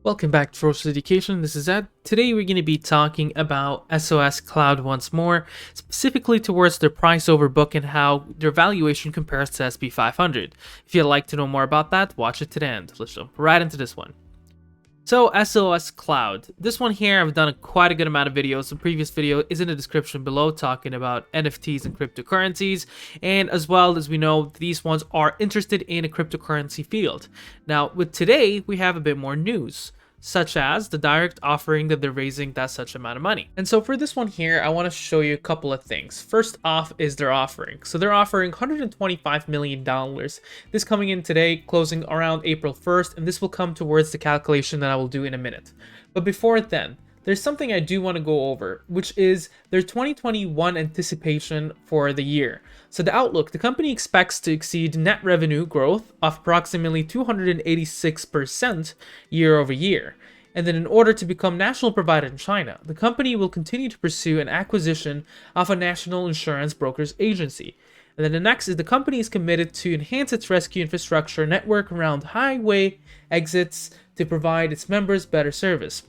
Welcome back to Ferocious Education. This is Ed. Today we're going to be talking about SOS Cloud once more, specifically towards their price over book and how their valuation compares to SP 500. If you'd like to know more about that, watch it to the end. Let's jump right into this one. So SOS Cloud. This one here, I've done quite a good amount of videos. The previous video is in the description below talking about NFTs and cryptocurrencies. And as well as we know, these ones are interested in a cryptocurrency field. Now, with today, we have a bit more news, such as the direct offering that they're raising that such amount of money. And so for this one here, I want to show you a couple of things. First off is their offering. So they're offering $125 million. This coming in today, closing around April 1st, and this will come towards the calculation that I will do in a minute. But before then, there's something I do want to go over, which is their 2021 anticipation for the year. So the outlook, the company expects to exceed net revenue growth of approximately 286% year over year. And then in order to become national provider in China, the company will continue to pursue an acquisition of a national insurance brokers agency. And then the next is the company is committed to enhance its rescue infrastructure network around highway exits to provide its members better service.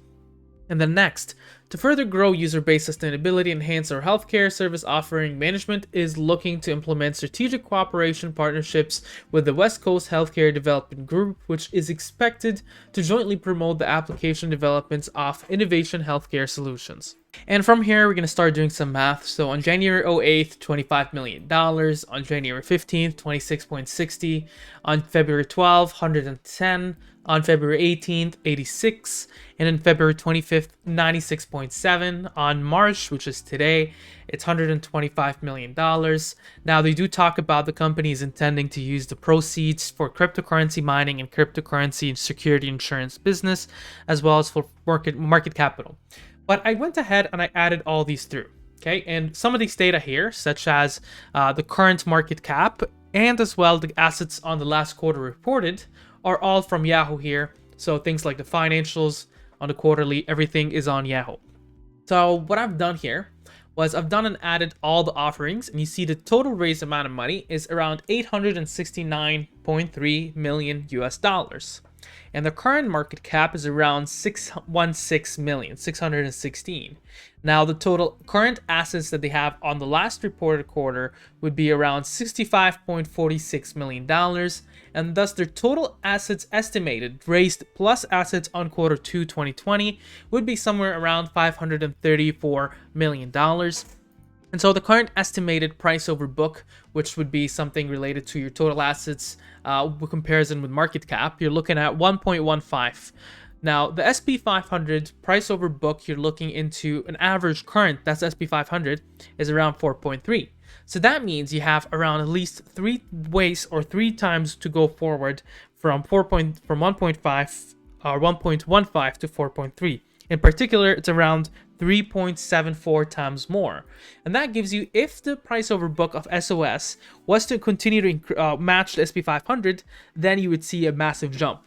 And then next, to further grow user-based sustainability and enhance our healthcare service offering, management is looking to implement strategic cooperation partnerships with the West Coast Healthcare Development Group, which is expected to jointly promote the application developments of innovation healthcare solutions. And from here, we're going to start doing some math. So on January 08th, $25 million. On January 15th, 26.60. On February 12th, 110. On February 18th, 86. And then February 25th, 96.7. On March, which is today, it's $125 million. Now, they do talk about the company is intending to use the proceeds for cryptocurrency mining and cryptocurrency and security insurance business, as well as for market capital. But I went ahead and I added all these through, okay? And some of these data here, such as the current market cap and as well the assets on the last quarter reported, are all from Yahoo here. So things like the financials on the quarterly, everything is on Yahoo. So what I've done here was I've done and added all the offerings, and you see the total raised amount of money is around 869.3 million US dollars. And the current market cap is around 616 million, 616. Now, the total current assets that they have on the last reported quarter would be around $65.46 million, and thus their total assets estimated, raised plus assets on quarter 2 2020, would be somewhere around $534 million. And so the current estimated price over book, which would be something related to your total assets comparison with market cap, you're looking at 1.15. Now, the SP 500 price over book, you're looking into an average current, that's SP 500, is around 4.3. So that means you have around at least 3 ways or 3 times to go forward from 1.5 or 1.15 to 4.3. In particular, it's around 3.74 times more. And that gives you, if the price over book of SOS was to continue to match the SP 500, then you would see a massive jump.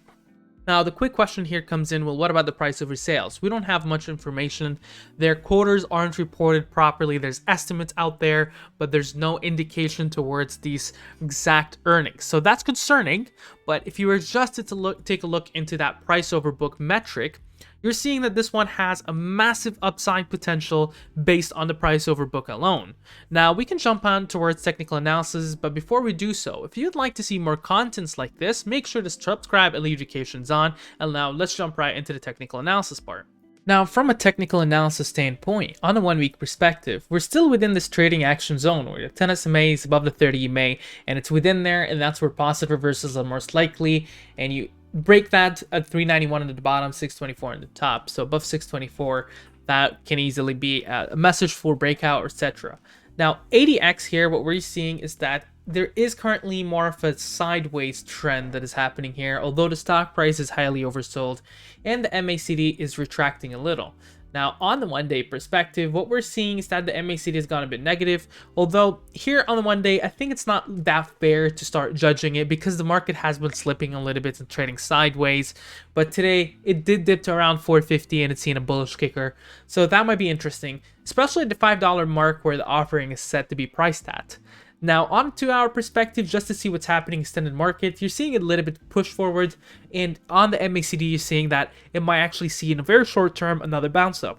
Now, the quick question here comes in, well, what about the price over sales? We don't have much information. Their quarters aren't reported properly. There's estimates out there, but there's no indication towards these exact earnings. So that's concerning. But if you were just to take a look into that price over book metric, you're seeing that this one has a massive upside potential based on the price over book alone. Now, we can jump on towards technical analysis, but before we do so, if you'd like to see more contents like this, make sure to subscribe and leave notifications on. And now let's jump right into the technical analysis part. Now, from a technical analysis standpoint, on a 1-week perspective, we're still within this trading action zone where the 10 SMA is above the 30 EMA, and it's within there, and that's where positive reversals are most likely, and you break that at 391 at the bottom, 624 on the top. So above 624, that can easily be a message for breakout, etc. Now, ADX here, what we're seeing is that there is currently more of a sideways trend that is happening here, although the stock price is highly oversold and the MACD is retracting a little. Now, on the 1-day perspective, what we're seeing is that the MACD has gone a bit negative, although here on the 1 day, I think it's not that fair to start judging it because the market has been slipping a little bit and trading sideways. But today, it did dip to around 450 and it's seen a bullish kicker. So that might be interesting, especially at the $5 mark where the offering is set to be priced at. Now, on a 2-hour perspective, just to see what's happening in extended market, you're seeing a little bit push forward, and on the MACD, you're seeing that it might actually see in a very short term another bounce up.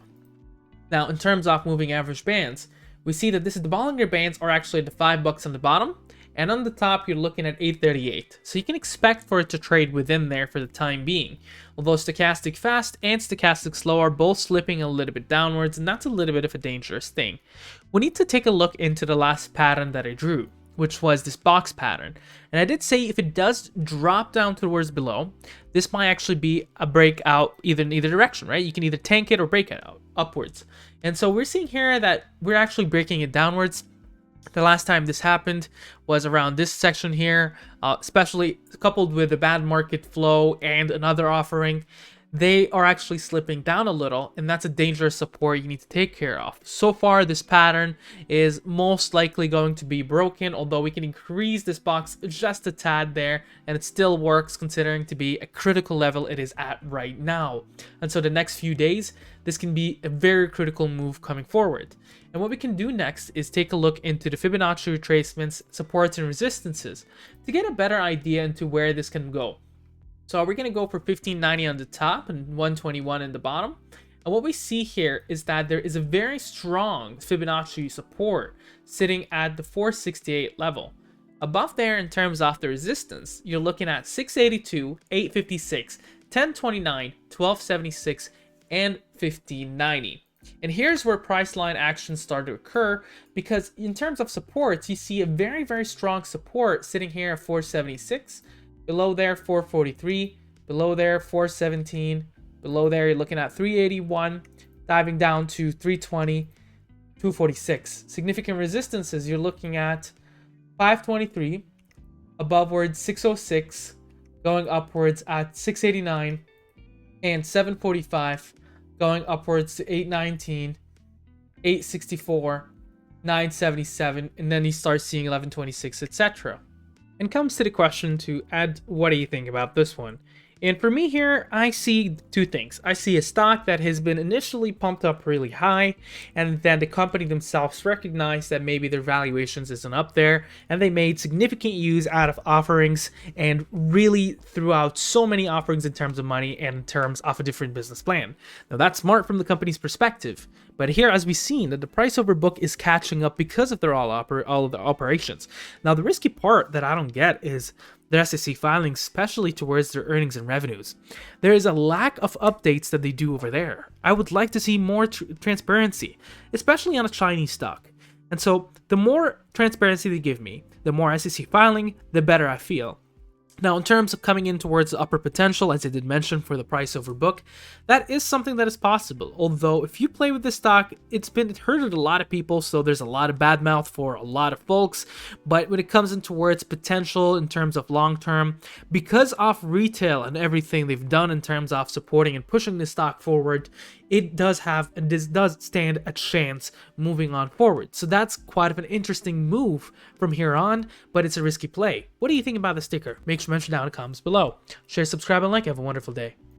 Now, in terms of moving average bands, we see that the Bollinger Bands are actually at the $5 on the bottom, and on the top, you're looking at 838. So you can expect for it to trade within there for the time being. Although Stochastic Fast and Stochastic Slow are both slipping a little bit downwards, and that's a little bit of a dangerous thing. We need to take a look into the last pattern that I drew, which was this box pattern. And I did say if it does drop down towards below, this might actually be a breakout either in either direction, right? You can either tank it or break it out upwards. And so we're seeing here that we're actually breaking it downwards. The last time this happened was around this section here, especially coupled with a bad market flow and another offering. They are actually slipping down a little, and that's a dangerous support you need to take care of. So far, this pattern is most likely going to be broken, although we can increase this box just a tad there, and it still works considering to be a critical level it is at right now. And so the next few days, this can be a very critical move coming forward. And what we can do next is take a look into the Fibonacci retracements, supports, and resistances to get a better idea into where this can go. So we're going to go for 1590 on the top and 121 in the bottom. And what we see here is that there is a very strong Fibonacci support sitting at the 468 level. Above there, in terms of the resistance, you're looking at 682, 856, 1029, 1276, and 1590. And here's where price line actions start to occur, because in terms of supports, you see a very, very strong support sitting here at 476. Below there, 443. Below there, 417. Below there, you're looking at 381. Diving down to 320, 246. Significant resistances, you're looking at 523. Abovewards, 606. Going upwards at 689. And 745. Going upwards to 819. 864. 977. And then you start seeing 1126, etc. And comes to the question to Ed, what do you think about this one? And for me here, I see two things. I see a stock that has been initially pumped up really high, and then the company themselves recognized that maybe their valuations isn't up there, and they made significant use out of offerings and really threw out so many offerings in terms of money and in terms of a different business plan. Now that's smart from the company's perspective, but here, as we've seen, that the price over book is catching up because of their all of their operations. Now the risky part that I don't get is their SEC filings, especially towards their earnings and revenues. There is a lack of updates that they do over there. I would like to see more transparency, especially on a Chinese stock. And so the more transparency they give me, the more SEC filing, the better I feel. Now, in terms of coming in towards the upper potential, as I did mention for the price over book, that is something that is possible. Although, if you play with this stock, it hurted a lot of people, so there's a lot of bad mouth for a lot of folks. But when it comes in towards potential in terms of long term, because of retail and everything they've done in terms of supporting and pushing this stock forward, it does have and this does stand a chance moving on forward. So that's quite of an interesting move from here on, but it's a risky play. What do you think about the sticker? Make sure to mention down in the comments below. Share, subscribe, and like. Have a wonderful day.